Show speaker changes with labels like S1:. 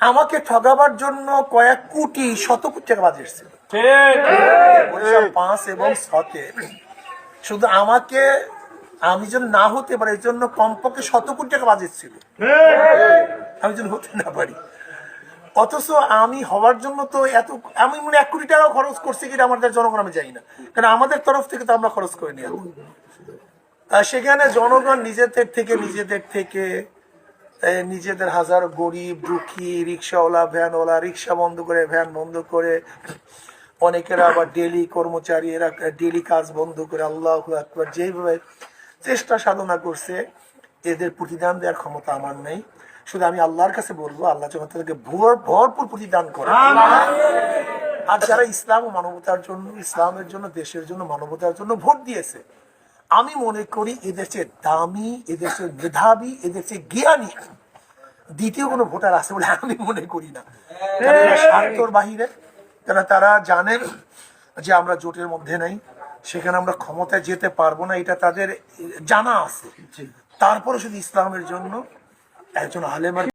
S1: আমাকে ঠগাবার জন্য কয়েক কোটি শত কোটি টাকা বাজিয়েছিল 5 এবং 6-তে। শুধু আমাকে আমি যেন না হতে পারি এই জন্য কমপক্ষে 100 কোটি টাকা বাজিয়েছিল, আমি যেন হতে না পারি। অথচ আমি হওয়ার জন্য তো এত, আমি মনে 1 কোটি টাকা খরচ করছি কিনা আমাদের জনগণ আমি জানি না, কারণ আমাদের তরফ থেকে তো আমরা খরচ করিনি। সেখানে জনগণ নিজেদের থেকে নিজেদের হাজার গরিব দুঃখী রিক্সাওয়ালা ভ্যানওয়ালা রিক্সা বন্ধ করে ভ্যান বন্ধ করে, অনেকেরা আবার ডেলি কর্মচারী, এরা ডেলি কাজ বন্ধ করে আল্লাহু আকবার যেভাবে চেষ্টা সাধনা করছে, এদের প্রতিদান দেওয়ার ক্ষমতা আমার নেই। শুধু আমি আল্লাহর কাছে বলবো, আল্লাহ যেন তাদেরকে ভরপুর প্রতিদান করে। আর যারা ইসলাম ও মানবতার জন্য, ইসলামের জন্য, দেশের জন্য, মানবতার জন্য ভোট দিয়েছে, আমি মনে করি এদেশে দামি, এদেশে মেধাবী, এদেশে জ্ঞানী দ্বিতীয় কোনো ভোটার আছে বলে আমি মনে করি না। স্বার্থর বাহিরে, কেন তারা জানেন যে আমরা জোটের মধ্যে নাই, সেখানে আমরা ক্ষমতায় যেতে পারবো না, এটা তাদের জানা আছে। তারপরে শুধু ইসলামের জন্য একজন আলেমের